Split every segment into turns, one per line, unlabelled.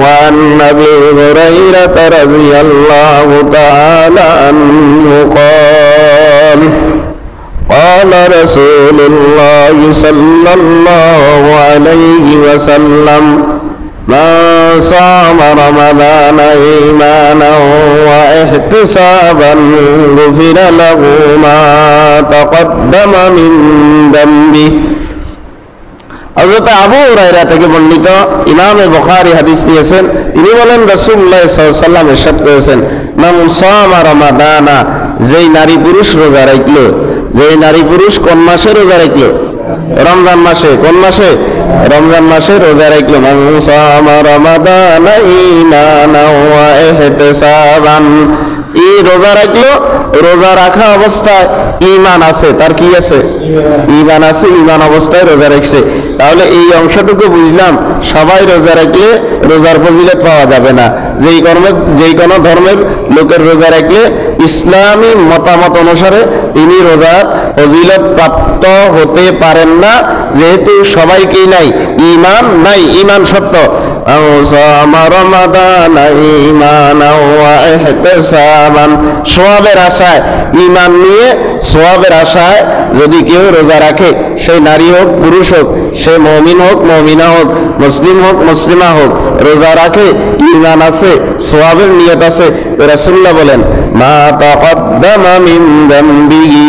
وعن أبي هريرة رضي الله تعالى عنه قال قال رسول الله صلى الله عليه وسلم من صام رمضان إيمانا واحتسابا غفر له ما تقدم من ذنبه। হযরত আবু হুরায়রা থেকে বর্ণিত, ইমাম বুখারী হাদিস নিয়েছেন। তিনি বলেন রাসূলুল্লাহ সাল্লাল্লাহু আলাইহি ওয়াসাল্লাম ইরশাদ করেছেন, মান সামা রমাদানা, যেই নারী পুরুষ রোজা রাখলো, যেই নারী পুরুষ কোন মাসে রোজা রাখলো? রমজান মাসে। কোন মাসে? রমজান মাসে রোজা রাখলো। মান সামা রমাদানা ঈমানান ওয়া ইহতিসাবান, এই রোজা রাখলো, রোজা রাখা অবস্থায় ঈমান আছে, তার কি আছে? ঈমান আছে, ঈমান অবস্থায় রোজা রাখছে। তাহলে এই অংশটুকু বুঝলাম, সবাই রোজা রাখলে রোজার ফজিলত পাওয়া যাবে না। যেই কোনো ধর্মের লোকের রোজা রাখলে ইসলামী মতামত অনুসারে তিনি রোজার ফজিলত প্রাপ্ত হতে পারেন না, যেহেতু সবাইকেই নাই, ঈমান নাই, ঈমান সত্য। সওয়াবের আশায়, ঈমান নিয়ে সওয়াবের আশায় যদি কেউ রোজা রাখে, সেই নারী হোক পুরুষ হোক, সে মুমিন হোক মুমিনা হোক, মুসলিম হোক মুসলিমা হোক, রোজা রাখে, ঈমান আছে, সওয়াবের নিয়ত আছে, তো রাসূলুল্লাহ বলেন মা তাকদ্দামা মিন যামবিহি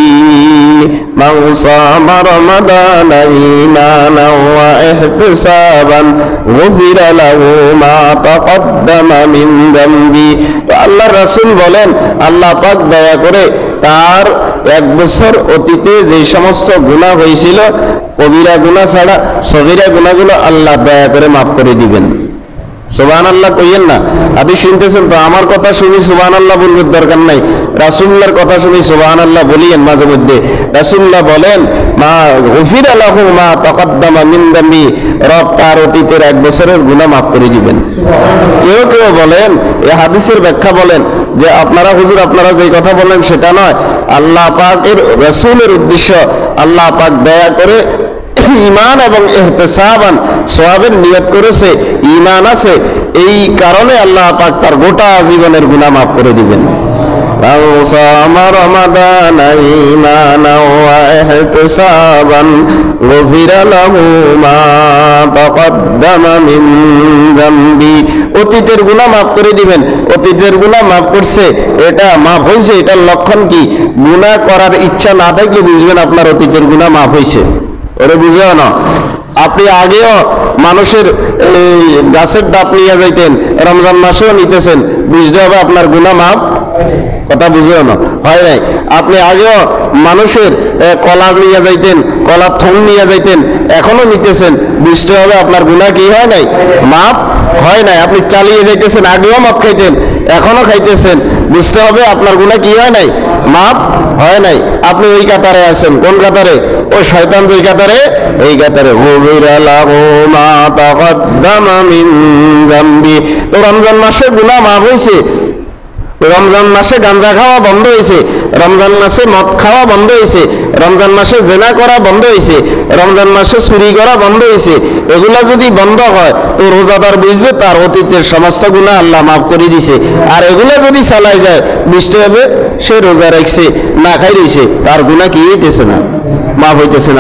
মান সামা রমাদানা ঈমানান ওয়া ইহতিসাবান গুফিরা লাহু মা তাকদ্দামা মিন যামবি। তো আল্লাহর রাসূল বলেন, আল্লাহ পাক দয়া করে তার 1 বছর অতীতে যে সমস্ত গুনাহ হয়েছিল, কবিরা গুনাহ ছাড়া সগীরা গুনাহগুলো আল্লাহ দয়া করে মাফ করে দিবেন। সুবহানাল্লাহ কইয়েন না। হাদিস শুনতেছেন তো, আমার কথা শুনি সুবহানাল্লাহ বলবার দরকার নাই, রাসূলুল্লাহর কথা শুনি সুবহানাল্লাহ বলিয়েন মাঝে মধ্যে। রাসূলুল্লাহ বলেন মা গুফিরা লাহু মা তাকদ্দামা মিন যামবি, রব তার অতীতের 1 বছরের গুনাহ মাফ করে দিবেন। কেউ কেউ বলেন, এই হাদিসের ব্যাখ্যা বলেন যে আপনারা হুজুর আপনারা যেই কথা বলেন সেটা নয়, আল্লাহ পাকের রাসূলের উদ্দেশ্য, আল্লাহ পাক দয়া করে ঈমান এবং ইহতিসাবান সওয়াবের নিয়ত করেছে, ঈমান আছে, এই কারণে আল্লাহ পাক তার গোটা জীবনের গুনাহ মাফ করে দিবেন। মান সামা রমাদানা ঈমানান ওয়া ইহতিসাবান গুফিরা লাহু মা তাকদ্দামা মিন যামবি, অতীতের গুনাহ মাফ করে দিবেন। অতীতের গুনাহ মাফ করছে, এটা মাফ হয়েছে, এটার লক্ষণ কি? গুনাহ করার ইচ্ছা না থাকলে বুঝবেন আপনার অতীতের গুনাহ মাফ হয়েছে। ওরে বুঝেও না, আপনি আগেও মানুষের গাছের ডাব নিয়ে যাইতেন, রমজান মাসেও নিতেছেন, বুঝতে হবে আপনার গুনাহ মাফ। কথা বুঝেও না, হয় নাই। আপনি আগেও মানুষের কলা নিয়ে যাইতেন, কলার থং নিয়ে যাইতেন, এখনো নিতেছেন, বুঝতে হবে আপনার গুনাহ কি হয় নাই? মাফ হয় নাই। আপনি চালিয়ে যাইতেছেন, আগেও মাফ খাইতেন, এখনো খাইতেছেন, বুঝতে হবে আপনার গুনাহ কি হয় নাই? মাফ হয় নাই। আপনি ওই কাতারে আছেন, কোন কাতারে? ওই শয়তান যেই কাতারে, এই কাতারে। গুফিরা লাহু মা তাকদ্দামা মিন যামবি। তো রমজান মাসে গুনাহ মাফ হয়েছে, রমজান মাসে গাঁজা খাওয়া বন্ধ হয়েছে, রমজান মাসে মদ খাওয়া বন্ধ হয়েছে, রমজান মাসে জেনা করা বন্ধ হয়েছে, রমজান মাসে চুরি করা বন্ধ হয়েছে। এগুলা যদি বন্ধ হয় তো রোজাদার বুঝবে তার অতীতের সমস্ত গুনাহ আল্লাহ মাফ করে দিছে। আর এগুলা যদি চালাই যায়, বুঝতে হবে সে রোজা রাখছে, না খাই রয়েছে, তার গুনাহ কি হইতেছে না? মাফ হইতেছে না।